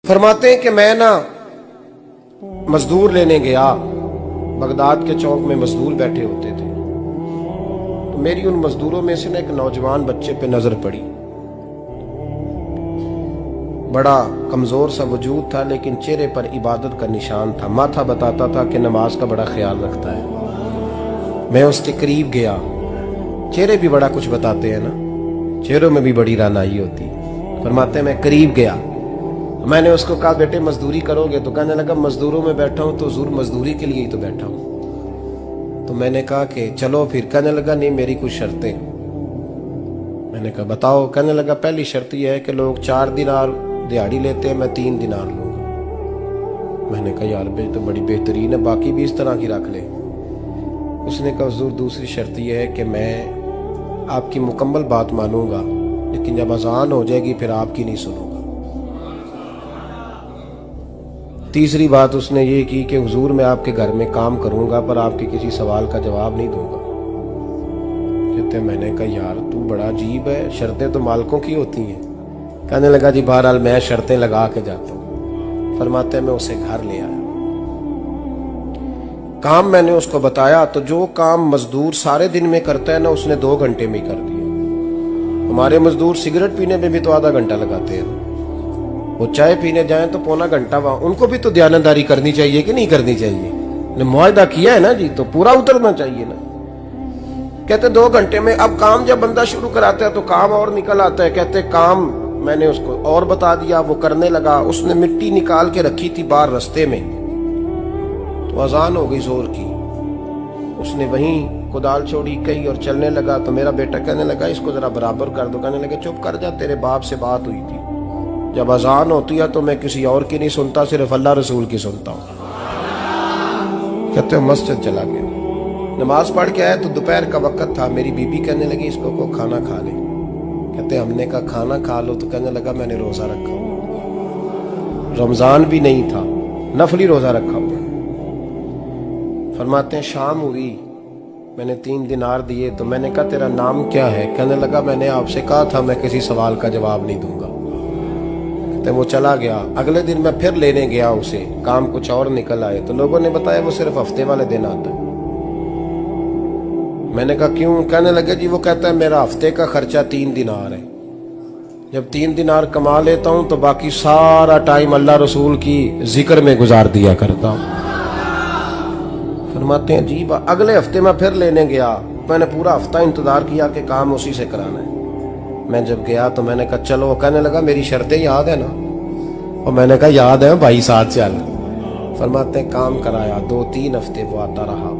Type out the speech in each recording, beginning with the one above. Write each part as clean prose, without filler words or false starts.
फरमाते हैं कि मैं ना मजदूर लेने गया, बगदाद के चौक में मजदूर बैठे होते थे, तो मेरी उन मजदूरों में से ना एक नौजवान बच्चे पे नजर पड़ी। बड़ा कमजोर सा वजूद था, लेकिन चेहरे पर इबादत का निशान था। माथा बताता था कि नमाज का बड़ा ख्याल रखता है। मैं उसके करीब गया। चेहरे भी बड़ा कुछ बताते हैं ना, चेहरों में भी बड़ी रानाई होती है। फरमाते मैं करीब गया, मैंने उसको कहा बेटे मजदूरी करोगे? तो कहने लगा मजदूरों में बैठा हूं तो हुजूर मजदूरी के लिए ही तो बैठा हूं। तो मैंने कहा कि चलो फिर। कहने लगा नहीं मेरी कुछ शर्तें। मैंने कहा बताओ? कहने लगा पहली शर्त यह है कि लोग 4 दिनार दिहाड़ी लेते हैं, मैं 3 दिनार लूंगा। मैंने कहा यार बे तो बड़ी बेहतरीन है, बाकी भी इस तरह की रख ले। उसने कहा हुजूर दूसरी शर्त यह है कि मैं आपकी मुकम्मल बात मानूंगा, लेकिन जब अजान हो जाएगी फिर आपकी नहीं सुनूंगा। तीसरी बात उसने ये की कि हुजूर मैं आपके घर में काम करूंगा पर आपके किसी सवाल का जवाब नहीं दूंगा। कहते मैंने कहा यार तू बड़ा अजीब है, शर्तें तो मालिकों की होती हैं। कहने लगा जी बहरहाल मैं शर्तें लगा के जाता हूं। फरमाते मैं उसे घर ले आया, काम मैंने उसको बताया, तो जो काम मजदूर सारे दिन में करता है ना उसने 2 घंटे में ही कर दिया। हमारे मजदूर सिगरेट पीने में भी तो आधा घंटा लगाते हैं, वो चाय पीने जाए तो पौना घंटा वहां। उनको भी तो दयानतदारी करनी चाहिए कि नहीं करनी चाहिए? ने मुआहदा किया है ना जी, तो पूरा उतरना चाहिए ना। कहते 2 घंटे में। अब काम जब बंदा शुरू कराता है तो काम और निकल आता है। कहते काम मैंने उसको और बता दिया, वो करने लगा। उसने मिट्टी निकाल के रखी थी बाहर रास्ते में, तो अजान हो गई जोर की। उसने वहीं कुदाल छोड़ी कही और चलने लगा। तो मेरा बेटा कहने लगा इसको जरा बराबर कर दो। कहने लगे चुप कर जा, तेरे बाप से बात हुई थी, जब अजान होती है तो मैं किसी और की नहीं सुनता, सिर्फ अल्लाह रसूल की सुनता हूँ। कहते मस्जिद चला गया, नमाज पढ़ के आया तो दोपहर का वक्त था। मेरी बीबी कहने लगी इसको को खाना खा ले। कहते हमने कहा खाना खा लो, तो कहने लगा मैंने रोजा रखा हुआ, रमजान भी नहीं था, नफली रोजा रखा हुआ। फरमाते हैं शाम हुई, मैंने 3 दिनार दिए, तो मैंने कहा तेरा नाम क्या है? कहने लगा मैंने आपसे कहा था मैं किसी सवाल का जवाब नहीं दूंगा। कहते वो चला गया। अगले दिन मैं फिर लेने गया उसे, काम कुछ और निकल आए, तो लोगों ने बताया वो सिर्फ हफ्ते वाले दिन आता है। मैंने कहा क्यों? कहने लगे जी वो कहता है मेरा हफ्ते का खर्चा 3 दिनार है, जब 3 दिनार कमा लेता हूं तो बाकी सारा टाइम अल्लाह रसूल की जिक्र में गुजार दिया करता हूं। फरमाते हैं जी अगले हफ्ते मैं फिर लेने गया, मैंने पूरा हफ्ता इंतजार किया कि काम उसी से कराना है। मैं जब गया तो मैंने कहा चलो। कहने लगा मेरी शर्तें याद है ना? और मैंने कहा याद है भाई साथ चल। फरमाते हैं काम कराया, 2-3 हफ्ते वो आता रहा।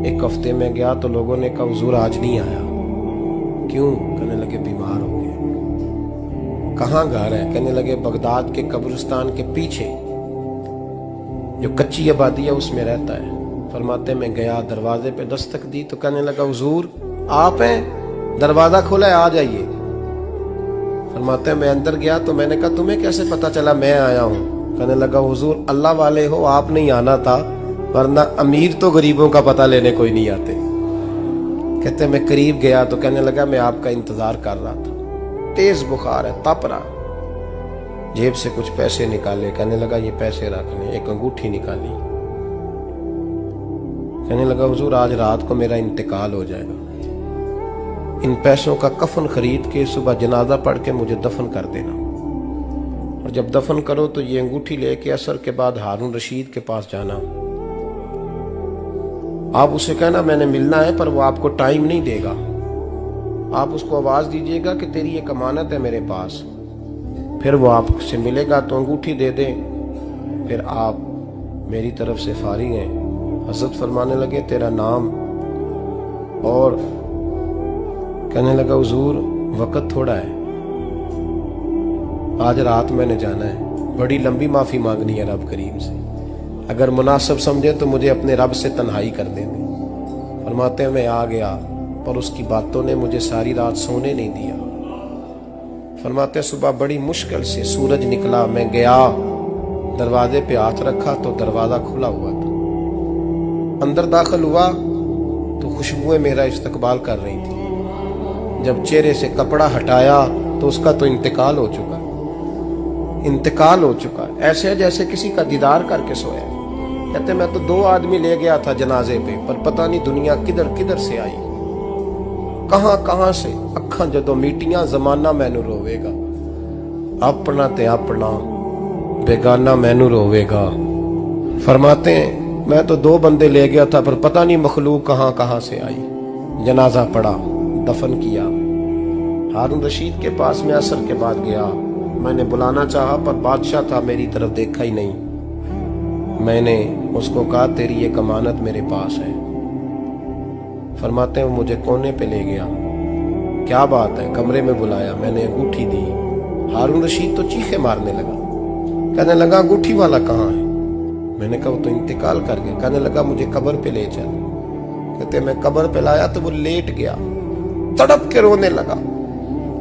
1 हफ्ते में गया तो लोगों ने कहा हुजूर आज नहीं आया। क्यों? कहने लगे बीमार हो गए। कहाँ घर है? कहने लगे बगदाद के कब्रिस्तान के पीछे जो कच्ची आबादी है उसमें रहता है। फरमाते मैं गया, दरवाजे पे दस्तक दी तो कहने लगा हुजूर आप हैं? दरवाजा खुला है, आ जाइए। फरमाते मैं अंदर गया तो मैंने कहा तुम्हें कैसे पता चला मैं आया हूँ? कहने लगा हुजूर अल्लाह वाले हो, आप नहीं आना था, वरना अमीर तो गरीबों का पता लेने कोई नहीं आते। कहते मैं करीब गया तो कहने लगा मैं आपका इंतजार कर रहा था, तेज बुखार है, तप रहा। जेब से कुछ पैसे निकाले, कहने लगा ये पैसे रखने। एक अंगूठी निकाली, कहने लगा हुजूर आज रात को मेरा इंतकाल हो जाएगा, इन पैसों का कफन खरीद के सुबह जनाजा पढ़ के मुझे दफन कर देना, और जब दफन करो तो ये अंगूठी लेके असर के बाद हारून रशीद के पास जाना। आप उसे कहना मैंने मिलना है पर वो आपको टाइम नहीं देगा। आप उसको आवाज दीजिएगा कि तेरी एक अमानत है मेरे पास, फिर वो आपसे मिलेगा तो अंगूठी दे दे, फिर आप मेरी तरफ से फारिग हैं। हजरत फरमाने लगे तेरा नाम? और कहने लगा हुजूर वक्त थोड़ा है, आज रात मैंने जाना है, बड़ी लंबी माफी मांगनी है रब करीम से, अगर मुनासिब समझे तो मुझे अपने रब से तन्हाई कर देने। फरमाते मैं आ गया पर उसकी बातों ने मुझे सारी रात सोने नहीं दिया। फरमाते सुबह बड़ी मुश्किल से सूरज निकला, मैं गया दरवाजे पे हाथ रखा तो दरवाजा खुला हुआ था। अंदर दाखिल हुआ तो खुशबुएं मेरा इस्तकबाल कर रही थी। जब चेहरे से कपड़ा हटाया तो उसका तो इंतकाल हो चुका। इंतकाल हो चुका है, ऐसे है जैसे किसी का दीदार करके सोया। कहते मैं तो 2 आदमी ले गया था जनाजे पे, पर पता नहीं दुनिया किधर किधर से आई, कहां कहां से। अखां जदों मीटियां जमाना मैनू रोवेगा, अपना ते अपना बेगाना मैनू रोवेगा। फरमाते हैं मैं तो 2 बंदे ले गया था, पर पता नहीं मखलूक कहां कहां से आई। जनाजा पड़ा, दफन किया। हारून रशीद के पास में असर के बाद गया, मैंने बुलाना चाहा पर बादशाह था, मेरी तरफ देखा ही नहीं। मैंने उसको कहा तेरी ये कमानत मेरे पास है। फरमाते हैं वो मुझे कोने पे ले गया, क्या बात है, कमरे में बुलाया, मैंने अंगूठी दी। हारून रशीद तो चीखे मारने लगा, कहने लगा अंगूठी वाला कहाँ है। मैंने कहा वो तो इंतकाल कर गया। कहने लगा मुझे कब्र पे ले चल। कहते मैं कब्र पे लाया तो वो लेट गया, तड़प के रोने लगा।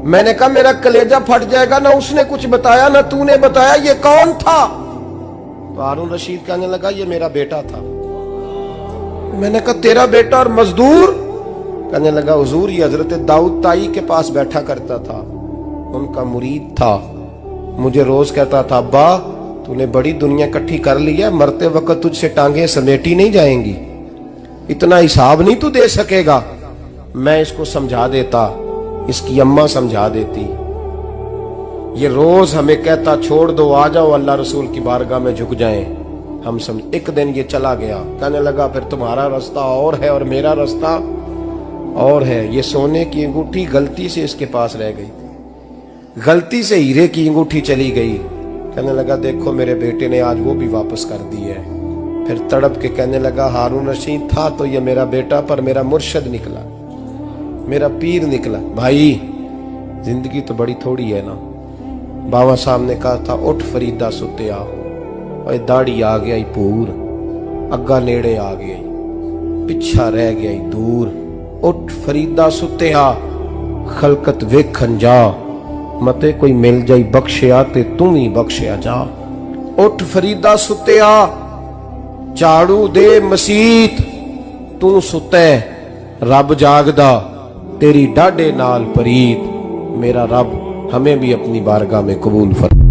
मैंने कहा मेरा कलेजा फट जाएगा, ना उसने कुछ बताया ना तूने बताया, ये कौन था। तो हारून रशीद कहने लगा ये मेरा बेटा था। मैंने कहा तेरा बेटा और मजदूर। कहने लगा हुजूर ये हजरत दाऊद ताई के पास बैठा करता था, उनका मुरीद था, मुझे रोज कहता था अब्बा तूने बड़ी दुनिया इकट्ठी कर ली है, मरते वक्त तुझसे टांगे समेटी नहीं जाएंगी, इतना हिसाब नहीं तू दे सकेगा। मैं इसको समझा देता, इसकी अम्मा समझा देती। ये रोज हमें कहता छोड़ दो, आ जाओ अल्लाह रसूल की बारगाह में झुक जाएं। हम समझ। एक दिन ये चला गया, कहने लगा फिर तुम्हारा रास्ता और है और मेरा रास्ता और है। ये सोने की अंगूठी गलती से इसके पास रह गई, गलती से हीरे की अंगूठी चली गई। कहने लगा देखो मेरे बेटे ने आज वो भी वापस कर दी है। फिर तड़प के कहने लगा हारून रशीद था तो ये मेरा बेटा, पर मेरा मुर्शद निकला, मेरा पीर निकला। भाई जिंदगी तो बड़ी थोड़ी है ना। बाबा साहब ने कहा था उठ फरीदा सुत्या, और दाढ़ी आ गया ही पूर, अग्गा नेड़े आ गया, पिछा रह गया ही दूर। उठ फरीदा सुत्या खलकत वेखन जा, मते कोई मिल जाई बख्शिया ते तू ही बख्शिया जा। उठ फरीदा सुत्या झाड़ू दे मसीत, तू सुते रब जागदा, तेरी डाडे नाल परीत। मेरा रब हमें भी अपनी बारगाह में कबूल फरमा।